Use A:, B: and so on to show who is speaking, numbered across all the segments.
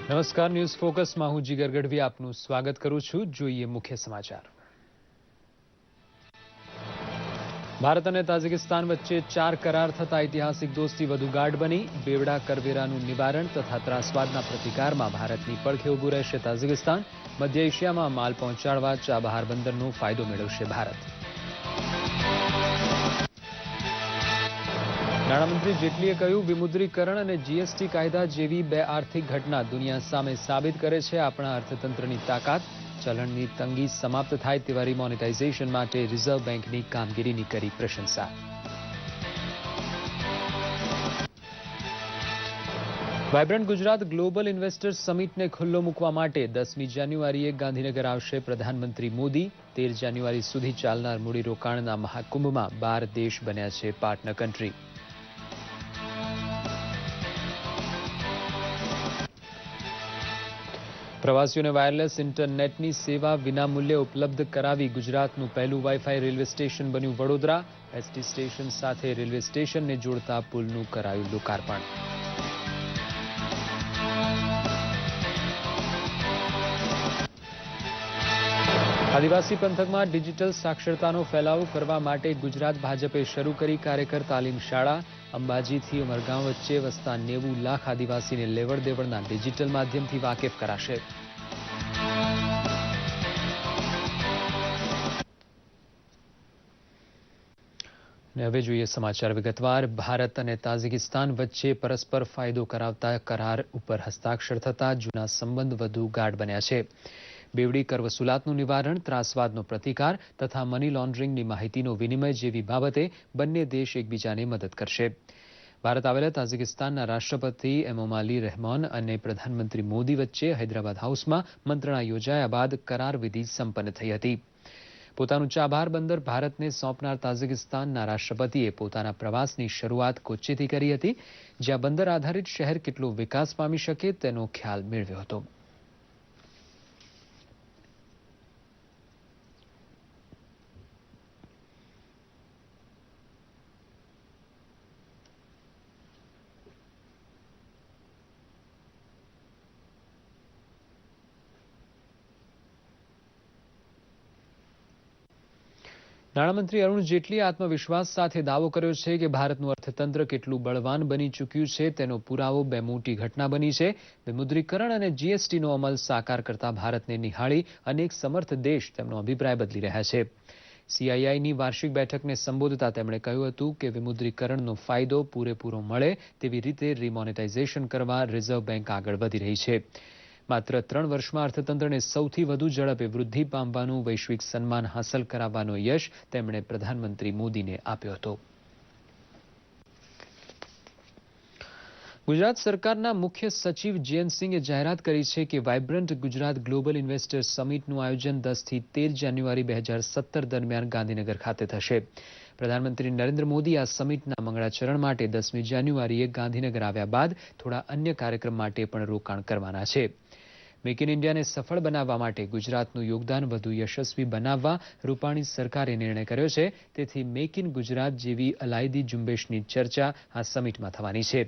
A: નમસ્કાર, ન્યૂઝ ફોકસમાં હું જીગર ગઢવી આપનું સ્વાગત કરું છું. જોઈએ મુખ્ય સમાચાર. ભારત અને તાઝિકિસ્તાન વચ્ચે 4 કરાર થતા ઐતિહાસિક દોસ્તી વધુ ગાઢ બની. બેવડા કરવેરાનું નિવારણ તથા ત્રાસવાદના પ્રતિકારમાં ભારતની પડખે ઊભું રહેશે તાઝિકિસ્તાન. મધ્ય એશિયામાં માલ પહોંચાડવા ચાબહાર બંદરનો ફાયદો મેળવશે ભારત. નાણામંત્રી જેટલીએ કહ્યું, વિમુદ્રીકરણ અને જીએસટી કાયદા જેવી બે આર્થિક ઘટના દુનિયા સામે સાબિત કરે છે આપણા અર્થતંત્રની તાકાત. ચલણની તંગી સમાપ્ત થાય તેવા રિમોનેટાઇઝેશન માટે રિઝર્વ બેંકની કામગીરીની કરી પ્રશંસા. વાયબ્રન્ટ ગુજરાત ગ્લોબલ ઇન્વેસ્ટર્સ સમિટને ખુલ્લો મૂકવા માટે 10મી જાન્યુઆરીએ ગાંધીનગર આવશે પ્રધાનમંત્રી મોદી. 13 જાન્યુઆરી સુધી ચાલનાર મૂડીરોકાણના મહાકુંભમાં 12 દેશ બન્યા છે પાર્ટનર કન્ટ્રી. પ્રવાસીઓને વાયરલેસ ઇન્ટરનેટની સેવા વિનામૂલ્યે ઉપલબ્ધ કરાવી ગુજરાતનું પહેલું વાઈફાઈ રેલવે સ્ટેશન બન્યું વડોદરા. એસટી સ્ટેશન સાથે રેલવે સ્ટેશનને જોડતા પુલનું કરાયું લોકાર્પણ. આદિવાસી પંથકમાં ડિજિટલ સાક્ષરતાનો ફેલાવો કરવા માટે ગુજરાત ભાજપે શરૂ કરી કાર્યકર તાલીમ શાળા. અંબાજીથી ઉમરગામ વચ્ચે વસતા 90 લાખ આદિવાસીને લેવડ દેવડના ડિજિટલ માધ્યમથી વાકેફ કરાશે. હવે જોઈએ સમાચાર વિગતવાર. ભારત અને તાઝિકિસ્તાન વચ્ચે પરસ્પર ફાયદો કરાવતા કરાર ઉપર હસ્તાક્ષર થતા જૂના સંબંધ વધુ ગાઢ બન્યા છે. બેવડી કર વસૂલાતનું નિવારણ, ત્રાસવાદનો પ્રતિકાર તથા મની લોન્ડરિંગની માહિતીનો વિનિમય જેવી બાબતે બંને દેશ એકબીજાને મદદ કરશે. ભારત આવેલા તાઝિકિસ્તાનના રાષ્ટ્રપતિ એમોમાલી રહેમાન અને પ્રધાનમંત્રી મોદી વચ્ચે હૈદરાબાદ હાઉસમાં મંત્રણા યોજાયા બાદ કરાર વિધિ સંપન્ન થઈ હતી. પોતાનું ચાબહાર બંદર ભારતને સોંપનાર તાઝિકિસ્તાનના રાષ્ટ્રપતિએ પોતાના પ્રવાસની શરૂઆત કોચ્ચીથી કરી હતી, જ્યાં બંદર આધારિત શહેર કેટલો વિકાસ પામી શકે તેનો ખ્યાલ મેળવ્યો હતો. નાણામંત્રી અરુણ જેટલીએ આત્મવિશ્વાસ સાથે દાવો કર્યો છે કે ભારતનું અર્થતંત્ર કેટલું બળવાન બની ચૂક્યું છે તેનો પુરાવો બે મોટી ઘટના બની છે. વિમુદ્રીકરણ અને જીએસટીનો અમલ સાકાર કરતા ભારતને નિહાળી અનેક સમર્થ દેશ તેમનો અભિપ્રાય બદલી રહ્યા છે. સીઆઈઆઈની વાર્ષિક બેઠકને સંબોધતા તેમણે કહ્યું હતું કે વિમુદ્રીકરણનો ફાયદો પૂરેપૂરો મળે તેવી રીતે રિમોનેટાઇઝેશન કરવા રિઝર્વ બેંક આગળ વધી રહી છે. માત્ર 3 વર્ષમાં અર્થતંત્રને સૌથી વધુ ઝડપે વૃદ્ધિ પામવાનું વૈશ્વિક સન્માન હાંસલ કરાવવાનો યશ તેમણે પ્રધાનમંત્રી મોદીને આપ્યો હતો. ગુજરાત સરકારના મુખ્ય સચિવ જયંતસિંહે જાહેરાત કરી છે કે વાયબ્રન્ટ ગુજરાત ગ્લોબલ ઇન્વેસ્ટર્સ સમિટનું આયોજન 10 થી 13 જાન્યુઆરી 2017 દરમિયાન ગાંધીનગર ખાતે થશે. પ્રધાનમંત્રી નરેન્દ્ર મોદી આ સમિટના મંગળાચરણ માટે 10મી જાન્યુઆરીએ ગાંધીનગર આવ્યા બાદ થોડા અન્ય કાર્યક્રમ માટે પણ રોકાણ કરવાના છે. મેક ઇન ઇન્ડિયાને સફળ બનાવવા માટે ગુજરાતનું યોગદાન વધુ યશસ્વી બનાવવા રૂપાણી સરકારે નિર્ણય કર્યો છે. તેથી મેક ઇન ગુજરાત જેવી અલાયદી ઝુંબેશની ચર્ચા આ સમિટમાં થવાની છે.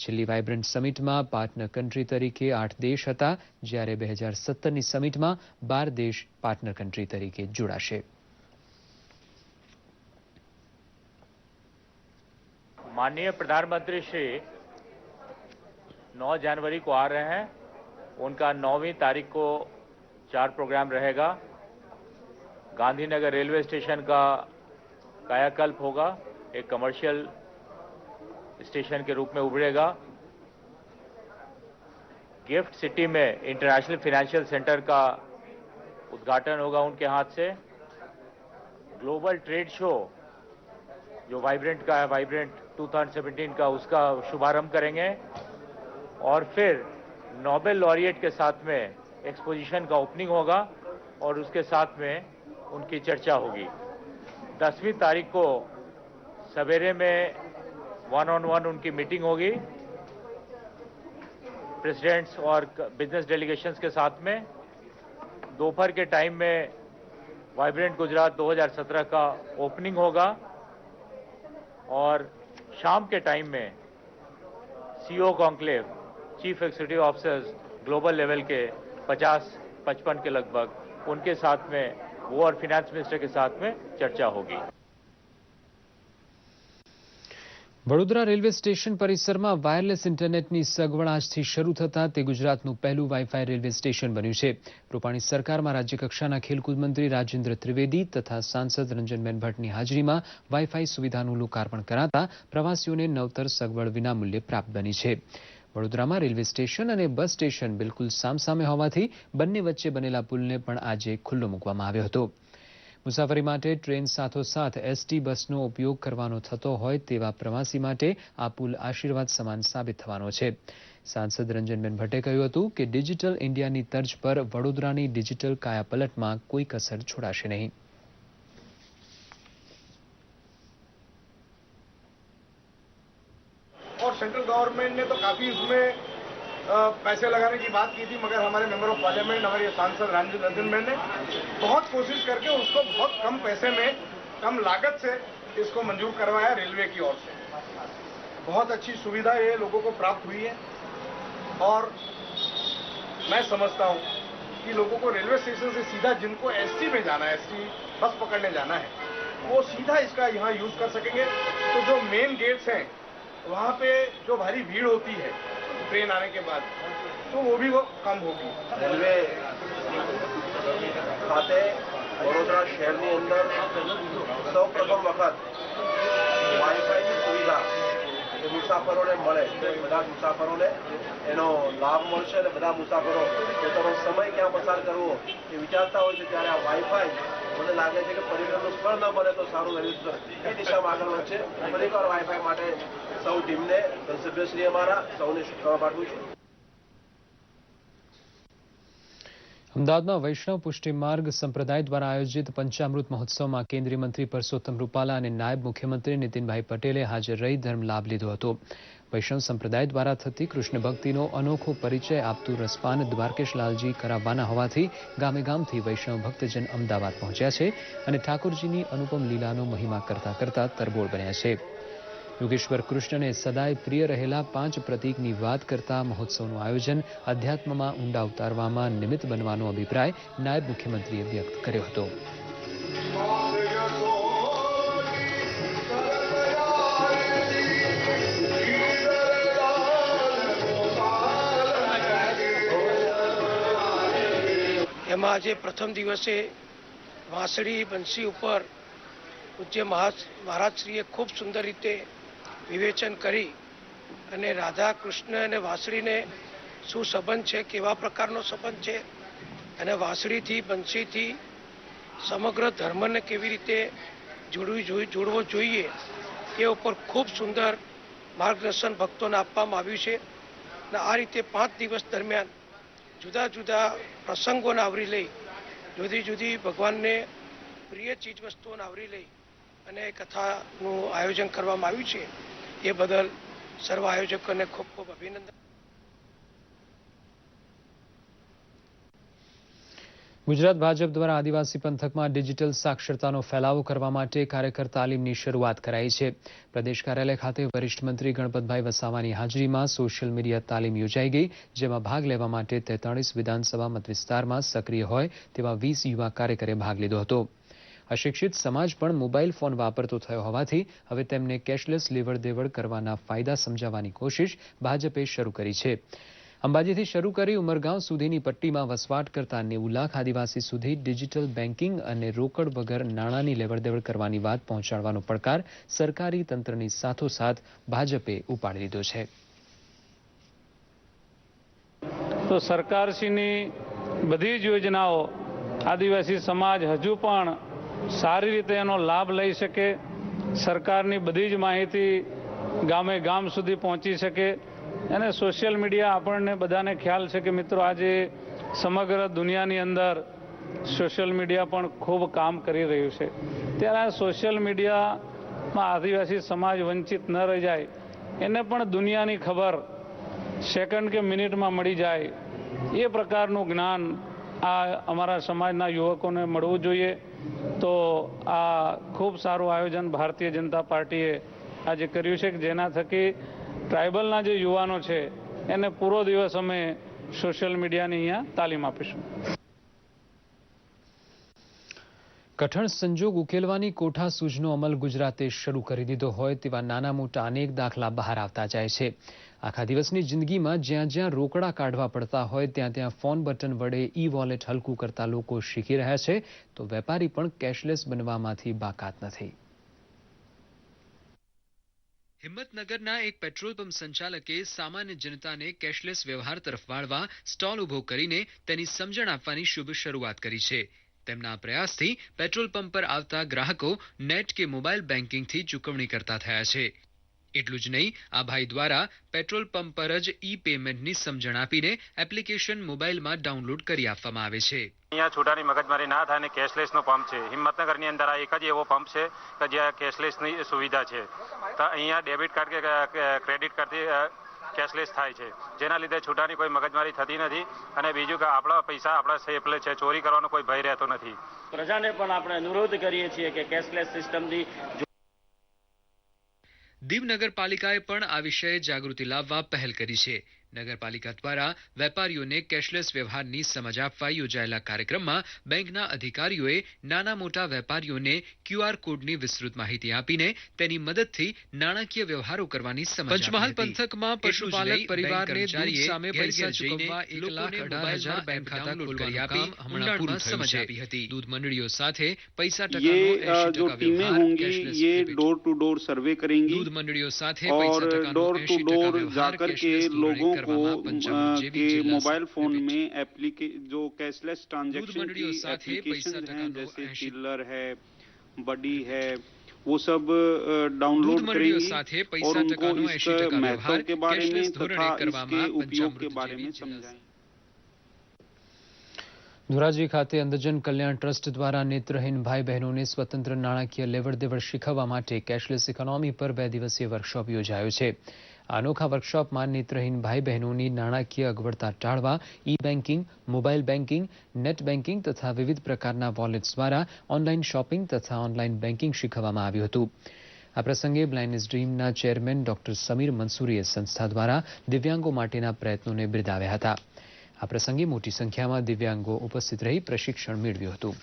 A: છેલ્લી વાયબ્રન્ટ સમિટમાં પાર્ટનર કન્ટ્રી તરીકે 8 દેશ હતા, જ્યારે 2017ની સમિટમાં 12 દેશ પાર્ટનર કન્ટ્રી તરીકે જોડાશે.
B: माननीय प्रधानमंत्री श्री 9 जनवरी को आ रहे हैं. उनका 9वीं तारीख को 4 प्रोग्राम रहेगा. गांधीनगर रेलवे स्टेशन का कायाकल्प होगा, एक कमर्शियल स्टेशन के रूप में उभरेगा. गिफ्ट सिटी में इंटरनेशनल फाइनेंशियल सेंटर का उद्घाटन होगा उनके हाथ से. ग्लोबल ट्रेड शो जो वाइब्रेंट का है, वाइब्रेंट 2017 का, उसका शुभारंभ करेंगे. और फिर नोबेल लॉरिएट के साथ में एक्सपोजिशन का ओपनिंग होगा और उसके साथ में उनकी चर्चा होगी. 10वीं तारीख को सवेरे में 1-on-1 उनकी मीटिंग होगी प्रेसिडेंट्स और बिजनेस डेलीगेशंस के साथ में. दोपहर के टाइम में वाइब्रेंट गुजरात 2017 का ओपनिंग होगा और शाम के टाइम में CEO conclave, chief executive officers global level के 50-55 के लगभग, उनके साथ में वो और फिनेंस मिनिस्टर के साथ में चर्चा होगी।
A: વડોદરા રેલવે સ્ટેશન પરિસરમાં વાયરલેસ ઇન્ટરનેટની સગવડ આજથી શરૂ થતા તે ગુજરાતનું પહેલું વાઈફાઈ રેલવે સ્ટેશન બન્યું છે. રૂપાણી સરકારમાં રાજ્યકક્ષાના ખેલકૂદ મંત્રી રાજેન્દ્ર ત્રિવેદી તથા સાંસદ રંજનબેન ભટ્ટની હાજરીમાં વાઈફાઈ સુવિધાનું લોકાર્પણ કરાતા પ્રવાસીઓને નવતર સગવડ વિનામૂલ્યે પ્રાપ્ત બની છે. વડોદરામાં રેલવે સ્ટેશન અને બસ સ્ટેશન બિલકુલ સામસામે હોવાથી બંને વચ્ચે બનેલા પુલને પણ આજે ખુલ્લો મૂકવામાં આવ્યો હતો. મુસાફરી માટે ટ્રેન સાથોસાથ એસટી બસનો ઉપયોગ કરવાનો થતો હોય તેવા પ્રવાસી માટે આ પુલ આશીર્વાદ સમાન સાબિત થવાનો છે. સાંસદ રંજનબેન ભટ્ટે કહ્યું હતું કે ડિજિટલ ઇન્ડિયાની તર્જ પર વડોદરાની ડિજિટલ કાયાપલટમાં કોઈ કસર છોડાશે નહીં.
C: और सेंट्रल गवर्नमेंट ने तो काफ़ी उसमें पैसे लगाने की बात की थी, मगर हमारे मेंबर ऑफ पार्लियामेंट, हमारे सांसद रंजन ने बहुत कोशिश करके उसको बहुत कम पैसे में, कम लागत से इसको मंजूर करवाया रेलवे की ओर से. बहुत अच्छी सुविधा ये लोगों को प्राप्त हुई है और मैं समझता हूँ कि लोगों को रेलवे स्टेशन से सीधा, जिनको एसटी में जाना है, एसटी बस पकड़ने जाना है, वो सीधा इसका यहाँ यूज़ कर सकेंगे. तो जो मेन गेट्स हैं वहाँ पे जो भारी भीड़ होती है ट्रेन आने के बाद, तो वो भी वो कम होगी.
D: रेलवे खाते वडोदरा शहરની અંદર સૌ પ્રથમ વખત વાઈફાઈની સુવિધા એ મુસાફરોને મળે તો બધા મુસાફરોને એનો લાભ મળશે અને બધા મુસાફરો પોતાનો સમય ક્યાં પસાર કરવો એ વિચારતા હોય છે ત્યારે આ વાઈફાઈ મને લાગે છે કે પરિવહનનું સ્થળ ન બને તો સારું રહ્યું એ દિશામાં આગળ વધશે. ફરીવાર વાઈફાઈ માટે સૌ ટીમને, સભ્યશ્રી અમારા સૌને શુભકામના પાઠવું છું.
A: અમદાવાદમાં વૈષ્ણવ પુષ્ટિ માર્ગ સંપ્રદાય દ્વારા આયોજિત પંચામૃત મહોત્સવમાં કેન્દ્રીય મંત્રી પરસોત્તમ રૂપાલા અને નાયબ મુખ્યમંત્રી નીતિનભાઈ પટેલે હાજર રહી ધર્મ લાભ લીધો હતો. વૈષ્ણવ સંપ્રદાય દ્વારા થતી કૃષ્ણ ભક્તિનો અનોખો પરિચય આપતું રસપાન દ્વારકેશ લાલજી કરાવવાના હોવાથી ગામે ગામથી વૈષ્ણવ ભક્તજન અમદાવાદ પહોંચ્યા છે અને ઠાકોરજીની અનુપમ લીલાનો મહિમા કરતા કરતા તરબોળ બન્યા છે. યોગેશ્વર કૃષ્ણને સદાય પ્રિય રહેલા 5 પ્રતીકની વાત કરતા મહોત્સવનું આયોજન અધ્યાત્મમાં ઊંડા ઉતારવામાં નિમિત્ત બનવાનો અભિપ્રાય નાયબ મુખ્યમંત્રીએ વ્યક્ત કર્યો હતો.
E: એમાં આજે પ્રથમ દિવસે વાંસળી બંસી ઉપર પૂજ્ય મહારાજશ્રીએ ખૂબ સુંદર રીતે વિવેચન કરી અને રાધા કૃષ્ણ અને વાંસળીને શું સંબંધ છે, કેવા પ્રકારનો સંબંધ છે અને વાંસળીથી બંસીથી સમગ્ર ધર્મને કેવી રીતે જોડવો જોઈએ એ ઉપર ખૂબ સુંદર માર્ગદર્શન ભક્તોને આપવામાં આવ્યું છે. અને આ રીતે 5 દિવસ દરમિયાન જુદા જુદા પ્રસંગોને આવરી લઈ, જુદી જુદી ભગવાનને પ્રિય ચીજ વસ્તુઓને આવરી લઈ અને કથાનું આયોજન કરવામાં આવ્યું છે. એ બદલ સર્વ આયોજકોને ખૂબ ખૂબ અભિનંદન.
A: ગુજરાત ભાજપ દ્વારા આદિવાસી પંથકમાં ડિજિટલ સાક્ષરતાનો ફેલાવો કરવા માટે કાર્યકર તાલીમની શરૂઆત કરાઈ છે. પ્રદેશ કાર્યાલય ખાતે વરિષ્ઠ મંત્રી ગણપતભાઈ વસાવાની હાજરીમાં સોશિયલ મીડિયા તાલીમ યોજાઈ ગઈ, જેમાં ભાગ લેવા માટે 43 વિધાનસભા મતવિસ્તારમાં સક્રિય હોય તેવા 20 યુવા કાર્યકરે ભાગ લીધો હતો. અશિક્ષિત સમાજ પણ મોબાઈલ ફોન વાપરતો થયો હોવાથી હવે તેમને કેશલેસ લેવડ દેવડ કરવાના ફાયદા સમજાવવાની કોશિશ ભાજપે શરૂ કરી છે. અંબાજીથી શરૂ કરી ઉમરગાંવ સુધીની પટ્ટીમાં વસવાટ કરતા 90 લાખ આદિવાસી સુધી ડિજિટલ બેન્કિંગ અને રોકડ વગર નાણાંની લેવડ દેવડ કરવાની વાત પહોંચાડવાનો પડકાર સરકારી તંત્રની સાથોસાથ ભાજપે ઉપાડી લીધો છે.
F: તો સરકારશ્રીની બધી જ યોજનાઓ આદિવાસી સમાજ હજુ પણ સારી રીતે એનો લાભ લઈ શકે, સરકારની બધી જ માહિતી ગામે ગામ સુધી પહોંચી શકે. અને સોશિયલ મીડિયા આપણને બધાને ખ્યાલ છે કે મિત્રો આજે સમગ્ર દુનિયાની અંદર સોશિયલ મીડિયા પણ ખૂબ કામ કરી રહ્યું છે. ત્યારે આ સોશિયલ મીડિયામાં આદિવાસી સમાજ વંચિત ન રહી જાય, એને પણ દુનિયાની ખબર સેકન્ડ કે મિનિટમાં મળી જાય એ પ્રકારનું જ્ઞાન આ અમારા સમાજના યુવકોને મળવું જોઈએ. તો આ ખૂબ સારું આયોજન ભારતીય જનતા પાર્ટીએ આજે કર્યું છે કે જેના થકી ટ્રાઇબલના જે યુવાનો છે એને પૂરો દિવસ અમે સોશિયલ મીડિયાની અહીંયા તાલીમ આપીશું.
A: કઠણ સંજોગ ઉકેલવાની કોઠાસૂઝનો અમલ ગુજરાતે શરૂ કરી દીધો હોય તેવા નાના મોટા અનેક દાખલા બહાર આવતા જાય છે. આખા દિવસની જિંદગીમાં જ્યાં જ્યાં રોકડા કાઢવા પડતા હોય ત્યાં ત્યાં ફોન બટન વડે ઈ વોલેટ હલકું કરતા લોકો શીખી રહ્યા છે, તો વેપારી પણ કેશલેસ બનવામાંથી બાકાત નથી. હિંમતનગરના એક પેટ્રોલ પંપ સંચાલકે સામાન્ય જનતાને કેશલેસ વ્યવહાર તરફ વાળવા સ્ટોલ ઉભો કરીને તેની સમજણ આપવાની શુભ શરૂઆત કરી છે. તેમના પ્રયાસથી પેટ્રોલ પંપ પર આવતા ગ્રાહકો નેટ કે મોબાઈલ બેન્કિંગથી ચૂકવણી કરતા થયા છે. એટલું જ નહીં, આ ભાઈ દ્વારા પેટ્રોલ પંપ પર જ ઈ પેમેન્ટની સમજણ આપીને એપ્લિકેશન મોબાઈલમાં ડાઉનલોડ કરી આપવામાં આવે છે.
G: અહીંયા છૂટાની મગજમારી ના થાય અને કેશલેસનો પંપ છે. હિંમતનગરની અંદર આ એક જ એવો પંપ છે કે જ્યાં કેશલેસની સુવિધા છે. તો અહીંયા ડેબિટ કાર્ડ કે ક્રેડિટ કાર્ડથી કેશલેસ થાય છે, જેના લીધે છૂટાની કોઈ મગજમારી થતી નથી. અને બીજું કે આપણા પૈસા આપણા સેફ છે, ચોરી કરવાનો કોઈ ભય રહેતો નથી.
H: પ્રજાને પણ આપણે અનુરોધ કરીએ છીએ કે કેશલેસ સિસ્ટમથી.
A: દીવ નગરપાલિકાએ પણ આ વિષયે જાગૃતિ લાવવા પહેલ કરી છે. નગરપાલિકા દ્વારા વેપારીઓને કેશલેસ વ્યવહારની સમજ આપવા યોજાયેલા કાર્યક્રમમાં બેંકના અધિકારીઓએ નાના મોટા વેપારીઓને QR કોડની વિસ્તૃત માહિતી આપીને તેની મદદથી નાણાકીય વ્યવહારો કરવાની સમજ આપી. પંચમહાલ પંથકમાં પશુપાલક પરિવારને દૂધ સામે પૈસા ચૂકવવા 1,18,000 બેંક ખાતા ખોલવાની આપી ઊંડાણમાં સમજ આપી હતી. દૂધ મંડળીઓ સાથે પૈસા ટકાનો 80% વ્યવહાર cashless
I: door to door survey करेंगी
A: दूध मंडलियों साथ
I: और डोर टू डोर जाकर के लोगों को के मोबाइल फोन में जो कैशलेस ट्रांजैक्शन की एप्लीकेशन है जैसे चिल्लर है, बडी है, वो सब डाउनलोड करेंगी और उनको इस महत्व के बारे में तथा इसके उपयोग के बारे में समझाएं.
A: ધોરાજી ખાતે અંધજન કલ્યાણ ટ્રસ્ટ દ્વારા નેત્રહીન ભાઈ બહેનોને સ્વતંત્ર નાણાકીય લેવડ દેવડ શીખવવા માટે કેશલેસ ઇકોનોમી પર 2 દિવસીય વર્કશોપ યોજાયો છે. આ અનોખા વર્કશોપમાં નેત્રહીન ભાઈ બહેનોની નાણાકીય અગવડતા ટાળવા e banking, mobile banking, net banking તથા વિવિધ પ્રકારના વોલેટ્સ દ્વારા ઓનલાઈન શોપિંગ તથા ઓનલાઈન બેન્કિંગ શીખવવામાં આવ્યું હતું. આ પ્રસંગે બ્લાઇન્ડનેસ ડ્રીમના ચેરમેન ડોક્ટર સમીર મંસૂરીએ સંસ્થા દ્વારા દિવ્યાંગો માટેના પ્રયત્નોને બિરદાવ્યા હતા. આ પ્રસંગે મોટી સંખ્યામાં દિવ્યાંગો ઉપસ્થિત રહી પ્રશિક્ષણ મેળવ્યું હતું.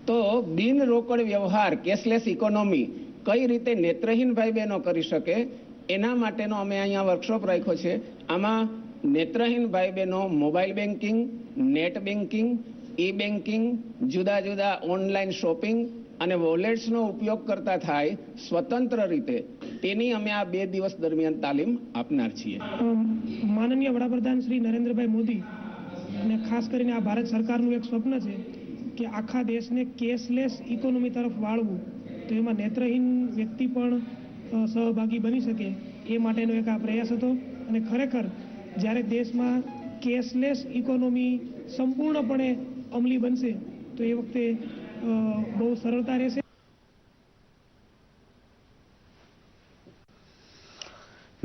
J: તો બિન રોકડ વ્યવહાર કેશલેસ ઇકોનોમી કઈ રીતે નેત્રહીન ભાઈ બહેનો કરી શકે એના માટેનો અમે અહીંયા વર્કશોપ રાખ્યો છે. આમાં નેત્રહીન ભાઈ બહેનો મોબાઈલ બેન્કિંગ, નેટ બેન્કિંગ, ઈ બેન્કિંગ, જુદા જુદા ઓનલાઈન શોપિંગ અને વોલેટ્સનો ઉપયોગ કરતા થાય સ્વતંત્ર રીતે, તેની અમે આ 2 દિવસ દરમિયાન તાલીમ આપનાર છીએ.
K: માનનીય વડાપ્રધાન શ્રી નરેન્દ્રભાઈ મોદી અને ખાસ કરીને આ ભારત સરકારનું એક સ્વપ્ન છે કે આખા દેશને કેશલેસ ઇકોનોમી તરફ વાળવું, તો એમાં નેત્રહીન વ્યક્તિ પણ સહભાગી બની શકે એ માટેનો એક આ પ્રયાસ હતો. અને ખરેખર જ્યારે દેશમાં કેશલેસ ઇકોનોમી સંપૂર્ણપણે અમલી બનશે તો એ વખતે બહુ સરળતા રહેશે.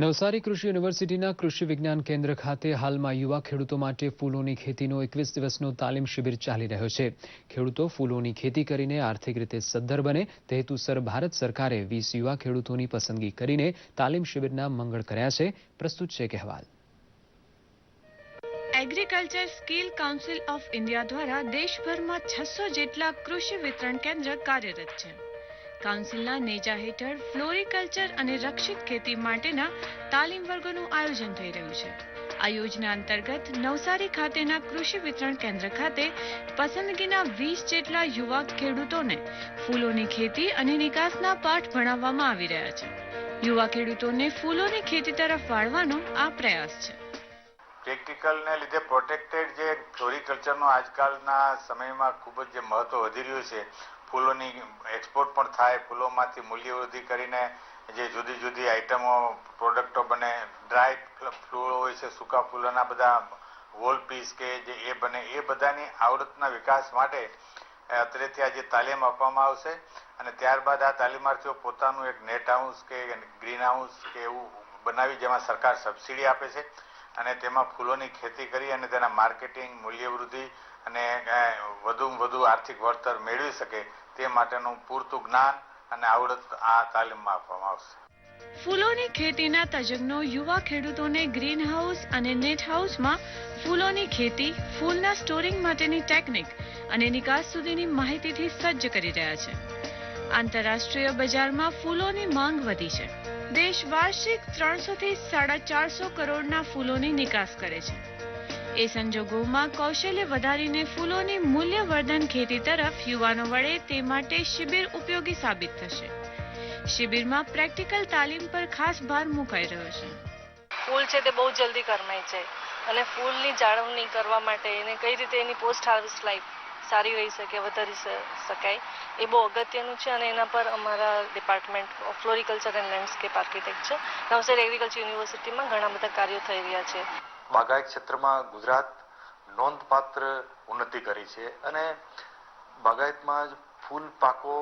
A: નવસારી કૃષિ યુનિવર્સિટીના કૃષિ વિજ્ઞાન કેન્દ્ર ખાતે હાલમાં યુવા ખેડૂતો માટે ફૂલોની ખેતીનો 21 દિવસનો તાલીમ શિબિર ચાલી રહ્યો છે. ખેડૂતો ફૂલોની ખેતી કરીને આર્થિક રીતે સદ્ધર બને તે હેતુસર ભારત સરકારે 20 યુવા ખેડૂતોની પસંદગી કરીને તાલીમ શિબિરના મંગળ કર્યા છે. પ્રસ્તુત છે અહેવાલ.
L: Agriculture skill council of India દ્વારા દેશભરમાં 600 જેટલા કૃષિ વિતરણ કેન્દ્ર કાર્યરત છે. કાઉન્સિલના નેજા હેઠળ ફ્લોરિકલ્ચર અને રક્ષિત ખેતી માટેના તાલીમ વર્ગોનું આયોજન થઈ રહ્યું છે. આ યોજના અંતર્ગત નવસારી ખાતેના કૃષિ વિતરણ કેન્દ્ર ખાતે પસંદગીના 20 જેટલા યુવા ખેડૂતોને ફૂલોની ખેતી અને નિકાસના પાઠ ભણાવવામાં આવી રહ્યા છે. યુવા ખેડૂતોને ફૂલોની ખેતી તરફ વાળવાનો આ પ્રયાસ છે.
M: પ્રેક્ટિકલને લીધે પ્રોટેક્ટેડ જે ફ્લોરિકલ્ચરનો આજકાલના સમયમાં ખૂબ જ મહત્વ વધી રહ્યું છે. ફૂલોની એક્સપોર્ટ પણ થાય, ફૂલોમાંથી મૂલ્યવૃદ્ધિ કરીને જે જુદી જુદી આઇટમો પ્રોડક્ટો બને, ડ્રાય ફૂલો હોય છે, સૂકા ફૂલોના બધા વોલ પીસ કે જે એ બને, એ બધાની આવડતના વિકાસ માટે અત્રેથી આજે તાલીમ આપવામાં આવશે અને ત્યારબાદ આ તાલીમાર્થીઓ પોતાનું એક નેટ હાઉસ કે ગ્રીન હાઉસ કે એવું બનાવી જેમાં સરકાર સબસિડી આપે છે અને તેમાં ફૂલોની ખેતી કરી અને તેના માર્કેટિંગ, મૂલ્યવૃદ્ધિ અને વધુમાં વધુ આર્થિક વળતર મેળવી શકે તે માટેનું પૂરતું જ્ઞાન અને આવડત આ તાલીમમાં આપવામાં આવશે.
L: ફૂલોની ખેતીના તજજ્ઞો યુવા ખેડૂતોને ગ્રીન હાઉસ અને નેટ હાઉસમાં ફૂલોની ખેતી, ફૂલના સ્ટોરિંગ માટેની ટેકનિક અને નિકાસ સુધીની માહિતીથી સજ્જ કરી રહ્યા છે. આંતરરાષ્ટ્રીય બજારમાં ફૂલોની માંગ વધી છે. દેશ વાર્ષિક 300 થી 450 કરોડના ફૂલોની નિકાસ કરે છે. એ સંજોગોમાં કૌશલ્ય વધારીને ફૂલોની મૂલ્યવર્ધન ખેતી તરફ યુવાનો વળે તે માટે શિબિર ઉપયોગી સાબિત થશે. શિબિરમાં પ્રેક્ટિકલ તાલીમ પર ખાસ ભાર મુકાઈ રહ્યો છે.
N: ફૂલ છે તે બહુ જલ્દી કરમાય છે અને ફૂલની જાળવણી કરવા માટે એને કઈ રીતે એની પોસ્ટ હાર્વેસ્ટ લાઈફ સારી રહી શકે, વધારી શકાય એ બહુ અગત્યનું છે અને એના પર અમારા department of floriculture and landscape architecture Navsari agriculture યુનિવર્સિટીમાં ઘણા બધા કાર્યો થઈ રહ્યા છે.
O: બાગાયત ક્ષેત્રમાં ગુજરાત નોંધપાત્ર ઉન્નતિ કરી છે અને બાગાયતમાં ફૂલ પાકો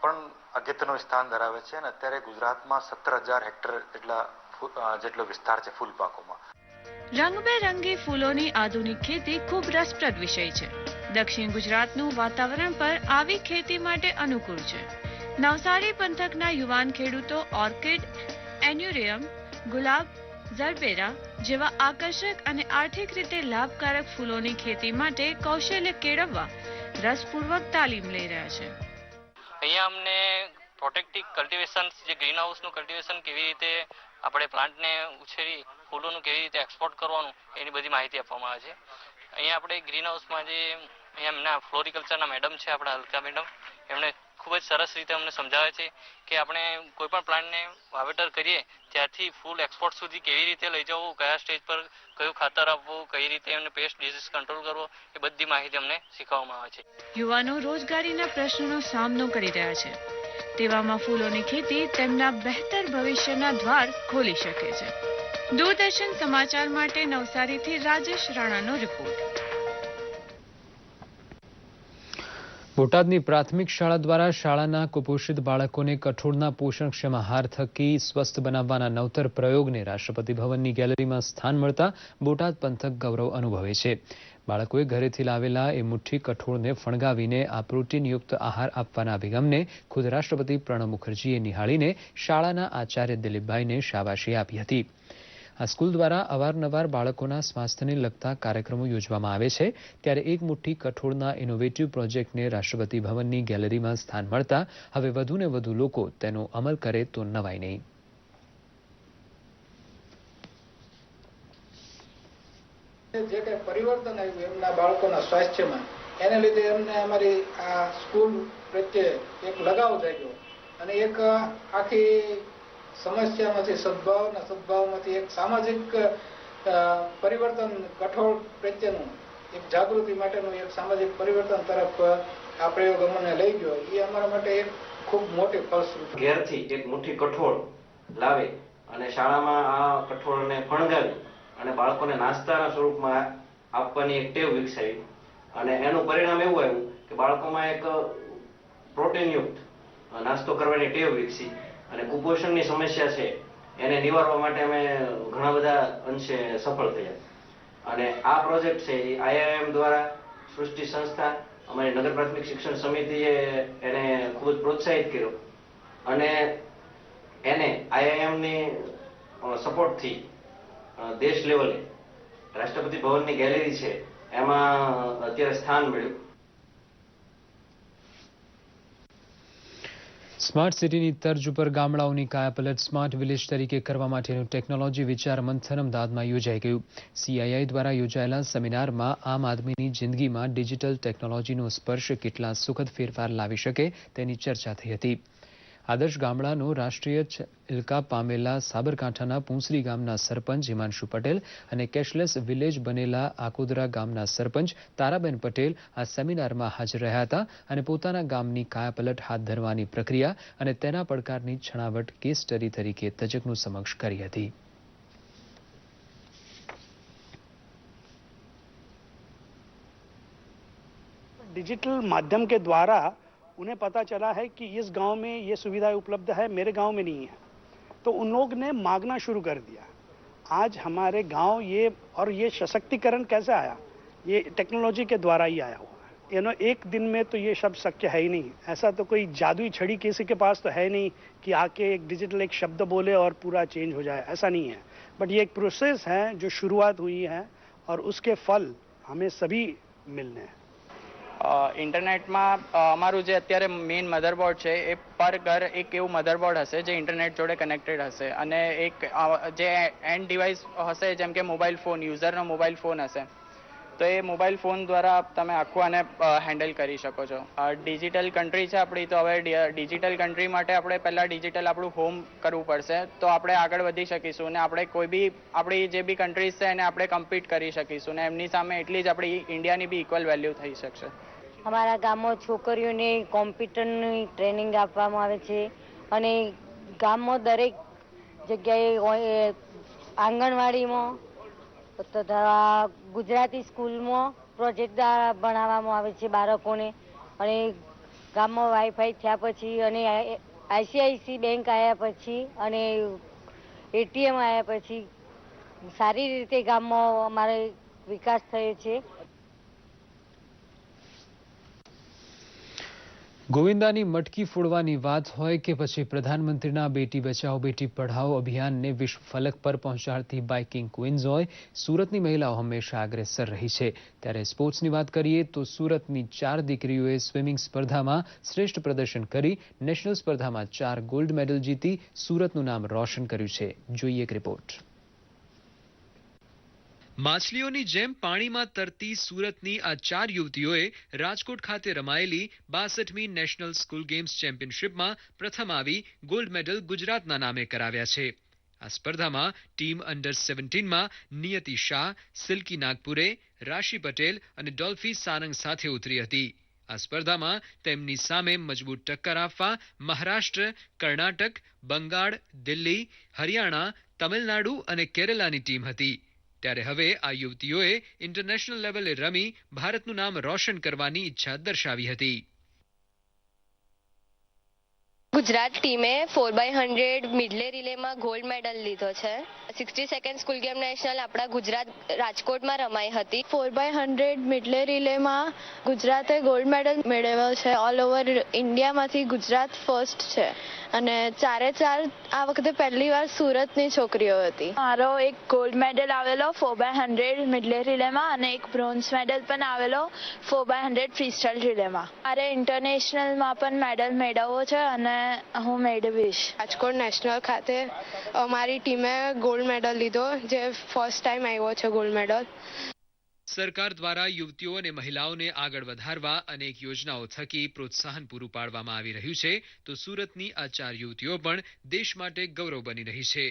O: પણ અગત્યનું સ્થાન ધરાવે છે અને અત્યારે ગુજરાતમાં 17,000 હેક્ટર જેટલો વિસ્તાર છે ફૂલ પાકોમાં.
L: રંગબેરંગી ફૂલોની આધુનિક ખેતી ખૂબ રસપ્રદ વિષય છે. દક્ષિણ ગુજરાતનું વાતાવરણ પર આવી ખેતી માટે અનુકૂળ છે. નવસારી પંથકના યુવાન ખેડૂતો ઓર્કિડ, એન્યુરિયમ, ગુલાબ, ઝરબેરા જેવા આકર્ષક અને આર્થિક રીતે લાભકારક ફૂલોની ખેતી માટે કૌશલ્ય કેળવવા રસપૂર્વક તાલીમ લઈ રહ્યા છે.
P: અહીંયા અમને પ્રોટેક્ટિવ કલ્ટિવેશન, જે ગ્રીન હાઉસનું કલ્ટિવેશન કેવી રીતે આપણે પ્લાન્ટને ઉછેરી ફૂલોનું કેવી રીતે એક્સપોર્ટ કરવાનું એની બધી માહિતી આપવામાં આવે છે. અહીંયા આપણે ગ્રીન હાઉસમાં જે અહીંયા એમના ફ્લોરિકલ્ચરના મેડમ છે, આપણા હલકા મેડમ, એમણે ખૂબ જ સરસ રીતે અમને સમજાવે છે કે આપણે કોઈ પણ પ્લાન્ટને વાવેતર કરીએ ત્યારથી ફૂલ એક્સપોર્ટ સુધી કેવી રીતે લઈ જવું, કયા સ્ટેજ પર કયું ખાતર આપવું, કઈ રીતે એમને પેસ્ટ ડિઝીઝ કંટ્રોલ કરવો, એ બધી માહિતી અમને શીખવવામાં આવે છે.
L: યુવાનો રોજગારીના પ્રશ્નોનો સામનો કરી રહ્યા છે. તેવામાં ફૂલોની ખેતી તેમના બહેતર ભવિષ્યના દ્વાર ખોલી શકે છે. દૂરદર્શન સમાચાર માટે નવસારીથી રાજેશ રાણાનો રિપોર્ટ.
A: બોટાદની પ્રાથમિક શાળા દ્વારા શાળાના કુપોષિત બાળકોને કઠોળના પોષણક્ષમ આહાર થકી સ્વસ્થ બનાવવાના નવતર પ્રયોગને રાષ્ટ્રપતિ ભવનની ગેલેરીમાં સ્થાન મળતા બોટાદ પંથક ગૌરવ અનુભવે છે. બાળકોએ ઘરેથી લાવેલા એ મુઠ્ઠી કઠોળને ફણગાવીને આ પ્રોટીનયુક્ત આહાર આપવાના અભિગમને ખુદ રાષ્ટ્રપતિ પ્રણવ મુખર્જીએ નિહાળીને શાળાના આચાર્ય દિલીપભાઈને શાબાશી આપી હતી. આ સ્કૂલ દ્વારા અવારનવાર બાળકોના સ્વાસ્થ્યને લગતા કાર્યક્રમો યોજવામાં આવે છે, ત્યારે એક મુઠ્ઠી કઠોળના ઇનોવેટિવ પ્રોજેક્ટને રાષ્ટ્રપતિ ભવનની ગેલેરીમાં સ્થાન મળતા હવે વધુને વધુ લોકો તેનો અમલ કરે તો નવાઈ નહીં.
Q: જે કંઈ પરિવર્તન આવ્યું એમના બાળકોના સ્વાસ્થ્યમાં, એને લીધે એમને અમારી આ સ્કૂલ પ્રત્યે એક લગાવ જાગ્યો અને એક આખી સમસ્યામાંથી સદભાવમાંથી એક સામાજિક પરિવર્તન, કઠોળ પ્રત્યેનું એક જાગૃતિ માટેનું એક સામાજિક પરિવર્તન તરફ આ પ્રયોગ અમને લઈ ગયો. એ અમારા માટે એક ખૂબ મોટી ફળશ્રુતિ.
R: ઘેરથી એક મુઠ્ઠી કઠોળ લાવે અને શાળામાં આ કઠોળને ફણગાવી અને બાળકોને નાસ્તાના સ્વરૂપમાં આપવાની એક ટેવ વિકસાવી અને એનું પરિણામ એવું આવ્યું કે બાળકોમાં એક પ્રોટીનયુક્ત નાસ્તો કરવાની ટેવ વિકસી અને કુપોષણની સમસ્યા છે એને નિવારવા માટે અમે ઘણા બધા અંશે સફળ થયા. અને આ પ્રોજેક્ટ છે એ IIM દ્વારા સૃષ્ટિ સંસ્થા, અમારી નગર પ્રાથમિક શિક્ષણ સમિતિએ એને ખૂબ જ પ્રોત્સાહિત કર્યો અને એને IIMની સપોર્ટથી દેશ લેવલે રાષ્ટ્રપતિ ભવનની ગેલેરી છે એમાં અત્યારે સ્થાન મળ્યું.
A: સ્માર્ટ સિટીની તર્જ ઉપર ગામડાઓની કાયાપલટ સ્માર્ટ વિલેજ તરીકે કરવા માટેનું ટેકનોલોજી વિચાર મંથન અમદાવાદમાં યોજાઈ ગયું. CII દ્વારા યોજાયેલા સેમિનારમાં આમ આદમીની જિંદગીમાં ડિજિટલ ટેકનોલોજીનો સ્પર્શ કેટલા સુખદ ફેરફાર લાવી શકે તેની ચર્ચા થઈ હતી. આદર્શ ગામડાનો રાષ્ટ્રીય ઇલકા પામેલા સાબરકાંઠાના પૂંસરી ગામના સરપંચ હિમાંશુ પટેલ અને કેશલેસ વિલેજ બનેલા આકોદરા ગામના સરપંચ તારાબેન પટેલ આ સેમિનારમાં હાજર રહ્યા હતા અને પોતાના ગામની કાયાપલટ હાથ ધરવાની પ્રક્રિયા અને તેના પડકારની છણાવટ કેસ સ્ટડી તરીકે તજજ્ઞો સમક્ષ કરી હતી.
S: डिजिटल माध्यम के द्वारा उन्हें पता चला है कि इस गांव में ये सुविधाएं उपलब्ध है, मेरे गांव में नहीं है, तो उन लोग ने मांगना शुरू कर दिया। आज हमारे गांव ये सशक्तिकरण कैसे आया? ये टेक्नोलॉजी के द्वारा ही आया हुआ है। एक दिन में तो ये सब शक्य है ही नहीं। ऐसा तो कोई जादुई छड़ी किसी के पास तो है नहीं कि आके एक डिजिटल एक शब्द बोले और पूरा चेंज हो जाए, ऐसा नहीं है। बट ये एक प्रोसेस है जो शुरुआत हुई है और उसके फल हमें सभी मिलने हैं।
T: ઇન્ટરનેટમાં અમારું જે અત્યારે મેઇન મધરબોર્ડ છે એ પર ઘર એક એવું મધરબોર્ડ હશે જે ઇન્ટરનેટ જોડે કનેક્ટેડ હશે અને એક જે એન્ડ ડિવાઇસ હશે જેમ કે મોબાઈલ ફોન, યુઝરનો મોબાઈલ ફોન હશે તો એ મોબાઈલ ફોન દ્વારા તમે આખું આને હેન્ડલ કરી શકો છો. ડિજિટલ કન્ટ્રી છે આપણી, તો હવે ડિજિટલ કન્ટ્રી માટે આપણે પહેલાં ડિજિટલ આપણું હોમ કરવું પડશે તો આપણે આગળ વધી શકીશું અને આપણે કોઈ બી આપણી જે બી કન્ટ્રીઝ છે એને આપણે કમ્પીટ કરી શકીશું ને એમની સામે એટલી જ આપણી ઇન્ડિયાની બી ઇક્વલ વેલ્યુ થઈ શકશે.
U: અમારા ગામમાં છોકરીઓને કોમ્પ્યુટરની ટ્રેનિંગ આપવામાં આવે છે અને ગામમાં દરેક જગ્યાએ આંગણવાડીમાં તથા ગુજરાતી સ્કૂલમાં પ્રોજેક્ટ દ્વારા ભણાવવામાં આવે છે બાળકોને અને ગામમાં વાઈફાઈ થયા પછી અને આઈસીઆઈસી બેંક આવ્યા પછી અને એટીએમ આવ્યા પછી સારી રીતે ગામમાં અમારે વિકાસ થયો છે.
A: ગોવિંદાની મટકી ફોડવાની વાત હોય કે પછી પ્રધાનમંત્રીના બેટી બચાવો બેટી પઢાઓ અભિયાનને વિશ્વ ફલક પર પહોંચાડતી બાઇકિંગ ક્વીન્સ હોય, સુરતની મહિલાઓ હંમેશા અગ્રેસર રહી છે. ત્યારે સ્પોર્ટ્સની વાત કરીએ તો સુરતની 4 દીકરીઓએ સ્વિમિંગ સ્પર્ધામાં શ્રેષ્ઠ પ્રદર્શન કરી નેશનલ સ્પર્ધામાં 4 ગોલ્ડ મેડલ જીતી સુરતનું નામ રોશન કર્યું છે. જોઈએ એક રિપોર્ટ. માછલીઓની જેમ પાણીમાં તરતી સુરતની આ 4 યુવતીઓએ રાજકોટ ખાતે રમાયેલી 62મી નેશનલ સ્કૂલ ગેમ્સ ચેમ્પિયનશિપમાં પ્રથમ આવી ગોલ્ડ મેડલ ગુજરાતના નામે કરાવ્યા છે. આ સ્પર્ધામાં ટીમ અંડર 17માં નિયતિ શાહ, સિલ્કી નાગપુરે, રાશિ પટેલ અને ડોલ્ફી સારંગ સાથે ઉતરી હતી. આ સ્પર્ધામાં તેમની સામે મજબૂત ટક્કર આપવા મહારાષ્ટ્ર, કર્ણાટક, બંગાળ, દિલ્હી, હરિયાણા, તમિલનાડુ અને કેરલાની ટીમ હતી. ત્યારે હવે આ યુવતીઓએ ઇન્ટરનેશનલ લેવલે રમી ભારતનું નામ રોશન કરવાની ઈચ્છા દર્શાવી હતી.
V: ગુજરાત ટીમે 4x100 મિડલે રિલેમાં ગોલ્ડ મેડલ લીધો છે. 62nd સ્કૂલ ગેમ નેશનલ આપણા ગુજરાત રાજકોટમાં રમાઈ હતી. 4x100 મિડલે રિલેમાં ગુજરાતે ગોલ્ડ મેડલ મેળવ્યો છે. ઓલ ઓવર ઇન્ડિયામાંથી ગુજરાત ફર્સ્ટ છે અને 4 આ વખતે પહેલી વાર સુરતની છોકરીઓ હતી.
W: મારો એક ગોલ્ડ મેડલ આવેલો 4x100 મિડલે રિલેમાં અને એક બ્રોન્ઝ મેડલ પણ આવેલો 4x100 ફ્રીસ્ટાઇલ રિલેમાં. મારે ઇન્ટરનેશનલમાં પણ મેડલ મેળવવો છે અને હું મેળવીશ.
X: રાજકોટ નેશનલ ખાતે અમારી ટીમે ગોલ્ડ મેડલ લીધો, જે ફર્સ્ટ ટાઈમ આવ્યો છે ગોલ્ડ મેડલ.
A: સરકાર દ્વારા યુવતીઓ અને મહિલાઓને આગળ વધારવા અનેક યોજનાઓ થકી પ્રોત્સાહન પૂરું પાડવામાં આવી રહ્યું છે તો સુરતની આ 4 યુવતીઓ પણ દેશ માટે ગૌરવ બની રહી છે.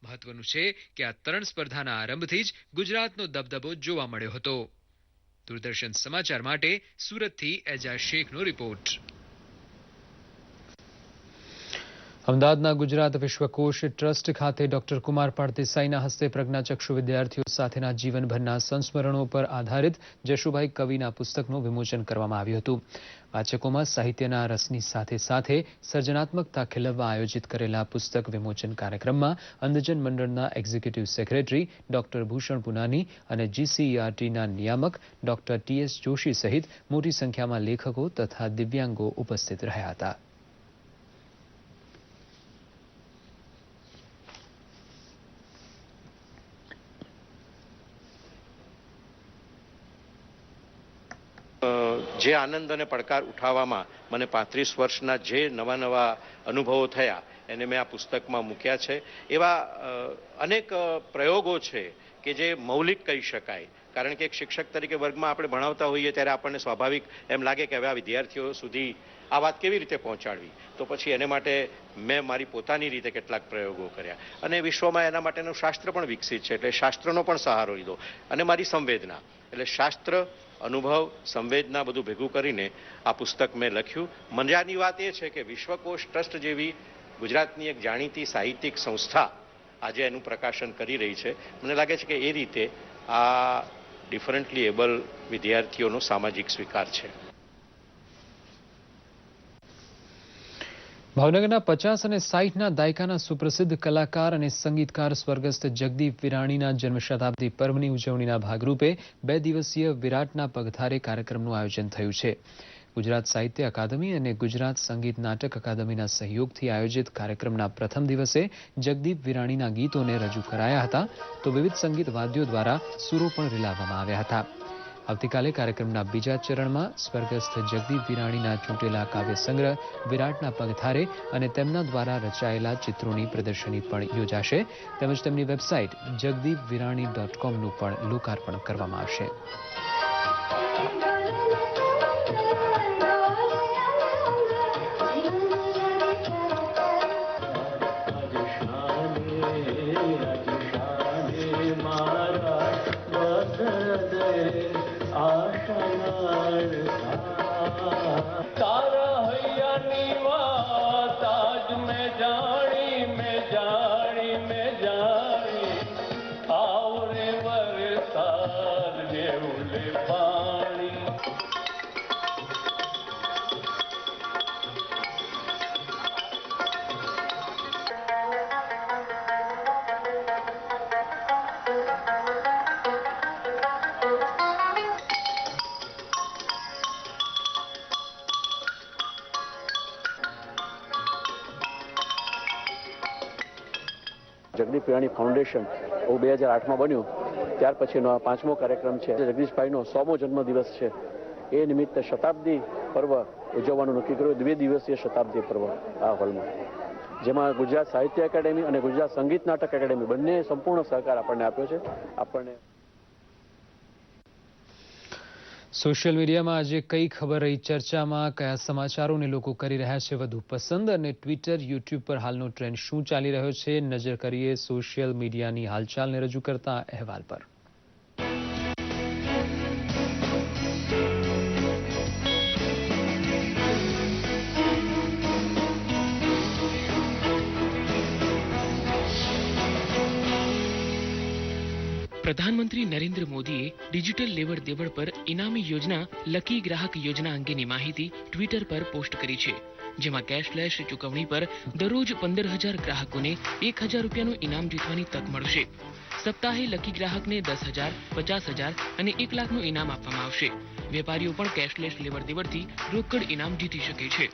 A: મહત્વનું છે કે આ તરણ સ્પર્ધાના આરંભથી જ ગુજરાતનો દબદબો જોવા મળ્યો હતો. દૂરદર્શન સમાચાર માટે સુરતથી એજાઝ શેખનો રિપોર્ટ. અમદાવાદના ગુજરાત વિશ્વકોશ ટ્રસ્ટ ખાતે ડોક્ટર કુમારપાળ દેસાઈના હસ્તે પ્રજ્ઞાચક્ષુ વિદ્યાર્થીઓ સાથેના જીવનભરના સંસ્મરણો પર આધારિત જશુભાઈ કવિના પુસ્તકનું વિમોચન કરવામાં આવ્યું હતું. વાચકોમાં સાહિત્યના રસની સાથે સાથે સર્જનાત્મકતા ખીલવવા આયોજિત કરેલા પુસ્તક વિમોચન કાર્યક્રમમાં અંધજન મંડળના એક્ઝિક્યુટિવ સેક્રેટરી ડોક્ટર ભૂષણ પુનાની અને GCERTના નિયામક ડોક્ટર TS જોશી સહિત મોટી સંખ્યામાં લેખકો તથા દિવ્યાંગો ઉપસ્થિત રહ્યા હતા.
Y: જે આનંદ અને પડકાર ઉઠાવવામાં મને 35 વર્ષના જે નવા અનુભવો થયા એને મેં આ પુસ્તકમાં મૂક્યા છે. એવા અનેક પ્રયોગો છે કે જે મૌલિક કહી શકાય, કારણ કે એક શિક્ષક તરીકે વર્ગમાં આપણે ભણાવતા હોઈએ ત્યારે આપણને સ્વાભાવિક એમ લાગે કે હવે આ વિદ્યાર્થીઓ સુધી આ વાત કેવી રીતે પહોંચાડવી. તો પછી એને માટે મેં મારી પોતાની રીતે કેટલાક પ્રયોગો કર્યા અને વિશ્વમાં એના માટેનું શાસ્ત્ર પણ વિકસિત છે, એટલે શાસ્ત્રનો પણ સહારો લીધો અને મારી સંવેદના, એટલે શાસ્ત્ર, અનુભવ, સંવેદના બધું ભેગું કરીને આ પુસ્તક મેં લખ્યું. મજાની વાત એ છે કે વિશ્વકોશ ટ્રસ્ટ જેવી ગુજરાતની એક જાણીતી સાહિત્યિક સંસ્થા આજે એનું પ્રકાશન કરી રહી છે. મને લાગે છે કે એ રીતે આ ડિફરન્ટલી એબલ વિદ્યાર્થીઓનો સામાજિક સ્વીકાર છે.
A: ભાવનગરના 50 અને 60ના દાયકાના સુપ્રસિદ્ધ કલાકાર અને સંગીતકાર સ્વર્ગસ્થ જગદીપ વિરાણીના જન્મ શતાબ્દી પર્વની ઉજવણીના ભાગરૂપે 2 દિવસીય વિરાટના પગથારે કાર્યક્રમનું આયોજન થયું છે. ગુજરાત સાહિત્ય અકાદમી અને ગુજરાત સંગીત નાટક અકાદમીના સહયોગથી આયોજિત કાર્યક્રમના પ્રથમ દિવસે જગદીપ વિરાણીના ગીતોને રજૂ કરાયા હતા, તો વિવિધ સંગીત વાદ્યો દ્વારા સૂરો પણ રીલાવવામાં આવ્યા હતા. આવતીકાલે કાર્યક્રમના બીજા ચરણમાં સ્વર્ગસ્થ જગદીપ વિરાણીના ચૂંટેલા કાવ્ય સંગ્રહ વિરાટના પગથારે અને તેમના દ્વારા રચાયેલા ચિત્રોની પ્રદર્શની પણ યોજાશે, તેમજ તેમની વેબસાઇટ jagdeepvirani.com નું પણ લોકાર્પણ કરવામાં આવશે.
B: જગદીપ વિરાણી ફાઉન્ડેશન 2008માં બન્યું, ત્યાર પછીનો આ 5મો કાર્યક્રમ છે. જગદીશભાઈનો 100મો જન્મદિવસ છે, એ નિમિત્તે શતાબ્દી પર્વ ઉજવવાનું નક્કી કર્યું. 2 દિવસીય શતાબ્દી પર્વ આ હોલમાં, જેમાં ગુજરાત સાહિત્ય એકેડેમી અને ગુજરાત સંગીત નાટક એકેડેમી બંને સંપૂર્ણ સહકાર આપણને આપ્યો છે. આપણને
A: સોશિયલ મીડિયામાં આજે કઈ ખબર રહી ચર્ચામાં, કયા સમાચારોને લોકો કરી રહ્યા છે વધુ પસંદ, અને ટ્વિટર, યુટ્યુબ પર હાલનો ટ્રેન્ડ શું ચાલી રહ્યો છે, નજર કરીએ સોશિયલ મીડિયાની હાલચાલને રજૂ કરતા અહેવાલ પર.
C: પ્રધાનમંત્રી નરેન્દ્ર મોદીએ ડિજિટલ લેવડ દેવડ પર ઇનામી યોજના લકી ગ્રાહક યોજના અંગેની માહિતી ટ્વિટર પર પોસ્ટ કરી છે, જેમાં કેશલેસ ચૂકવણી પર દરરોજ 15,000 ગ્રાહકોને 1,000 રૂપિયાનું ઇનામ જીતવાની તક મળશે. સપ્તાહે લકી ગ્રાહકને 10,000, 50,000 અને 1 લાખનું ઇનામ આપવામાં આવશે. વેપારીઓ પણ કેશલેસ લેવડ દેવડથી રોકડ ઇનામ જીતી શકે છે.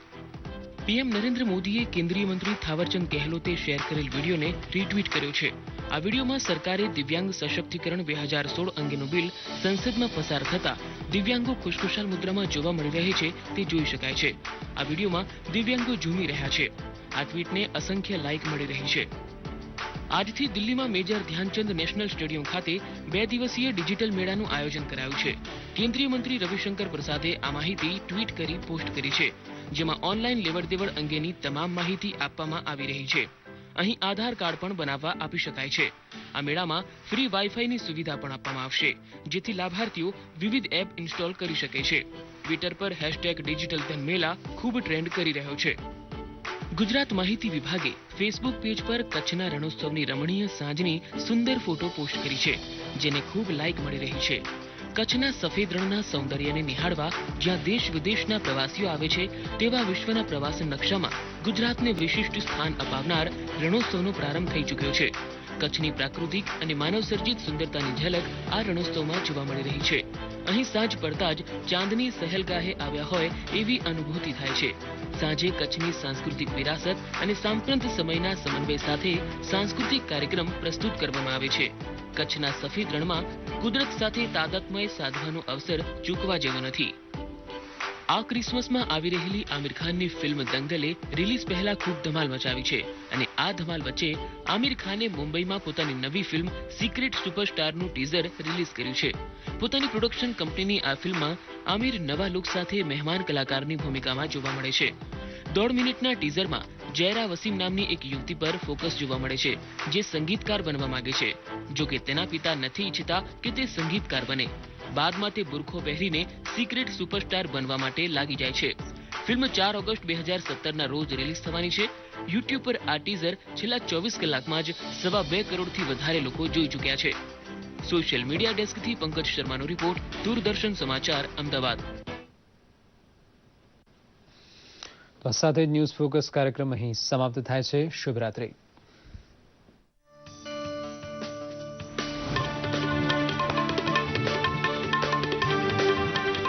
C: પીએમ નરેન્દ્ર મોદીએ કેન્દ્રીય મંત્રી થાવરચંદ ગેહલોતે શેર કરેલ વિડીયોને રીટ્વીટ કર્યો છે. આ વિડીયોમાં સરકારે દિવ્યાંગ સશક્તિકરણ 2016 અંગેનું બિલ સંસદમાં પસાર થતા દિવ્યાંગો ખુશખુશાલ મુદ્રામાં જોવા મળી રહે છે તે જોઈ શકાય છે. આ વિડીયોમાં દિવ્યાંગો ઝૂમી રહ્યા છે. આ ટ્વીટને અસંખ્ય લાઇક મળી રહી છે. આજથી દિલ્હીમાં મેજર ધ્યાનચંદ નેશનલ સ્ટેડિયમ ખાતે 2 દિવસીય ડિજિટલ મેળાનું આયોજન કરાયું છે. કેન્દ્રીય મંત્રી રવિશંકર પ્રસાદે આ માહિતી ટ્વીટ કરી પોસ્ટ કરી છે, જેમાં ઓનલાઈન લેવડ દેવડ અંગેની તમામ માહિતી આપવામાં આવી રહી છે. અહીં આધાર કાર્ડ પણ બનાવવા આપી શકાય છે. આ મેળામાં ફ્રી વાઈફાઈની સુવિધા પણ આપવામાં આવશે, જેથી લાભાર્થીઓ વિવિધ એપ ઇન્સ્ટોલ કરી શકે છે. ટ્વિટર પર #ડિજિટલધનમેલા ખૂબ ટ્રેન્ડ કરી રહ્યો છે. ગુજરાત માહિતી વિભાગે ફેસબુક પેજ પર કચ્છના રણોત્સવની રમણીય સાંજની સુંદર ફોટો પોસ્ટ કરી છે, જેને ખૂબ લાઇક મળી રહી છે. કચ્છના સફેદ રણના સૌંદર્યને નિહાળવા જ્યાં દેશ વિદેશના પ્રવાસીઓ આવે છે, તેવા વિશ્વના પ્રવાસન નકશામાં ગુજરાતને વિશિષ્ટ સ્થાન અપાવનાર રણોત્સવનો પ્રારંભ થઈ ચૂક્યો છે. કચ્છની પ્રાકૃતિક અને માનવસર્જિત સુંદરતાની ઝલક આ રણોત્સવમાં જોવા મળી રહી છે. અહીં સાંજ પડતા જ ચાંદની સહેલગાહે આવ્યા હોય એવી અનુભૂતિ થાય છે. સાંજે કચ્છની સાંસ્કૃતિક વિરાસત અને સાંપ્રત સમયના સમન્વય સાથે સાંસ્કૃતિક કાર્યક્રમ પ્રસ્તુત કરવામાં આવે છે. કચ્છના સફેદ રણમાં કુદરત સાથે તાદાત્મ્ય સાધવાનો અવસર ચૂકવા જેવો નથી. આ ક્રિસમસમાં આવી રહેલી આમિર ખાનની ફિલ્મ દંગલે રિલીઝ પહેલા ખૂબ ધમાલ મચાવી છે, અને આ ધમાલ વચ્ચે આમિર ખાને મુંબઈમાં પોતાની નવી ફિલ્મ સિક્રેટ સુપરસ્ટારનું ટીઝર રિલીઝ કર્યું છે. પોતાની પ્રોડક્શન કંપનીની આ ફિલ્મમાં આમિર નવા લુક સાથે મહેમાન કલાકારની ભૂમિકામાં જોવા મળે છે. 1.5 મિનિટના ટીઝરમાં જયરા વસીમ નામની એક યુવતી પર ફોકસ જોવા મળે છે, જે સંગીતકાર બનવા માંગે છે. જો કે તેના પિતા નથી ઈચ્છતા કે તે સંગીતકાર બને. બાદમાં તે બુરખો પહેરીને સિક્રેટ સુપરસ્ટાર બનવા માટે લાગી જાય છે. ફિલ્મ 4 ઓગસ્ટ 2017ના રોજ રિલીઝ થવાની છે. યુટ્યુબ પર આ ટીઝર છેલ્લા 24 કલાકમાં જ 2.25 કરોડથી વધારે લોકો જોઈ ચૂક્યા છે. સોશિયલ મીડિયા ડેસ્કથી પંકજ શર્માનો રિપોર્ટ, દૂરદર્શન સમાચાર, અમદાવાદ.
A: તો સાથે જ ન્યૂઝ ફોકસ કાર્યક્રમ અહીં સમાપ્ત થાય છે. શુભરાત્રી.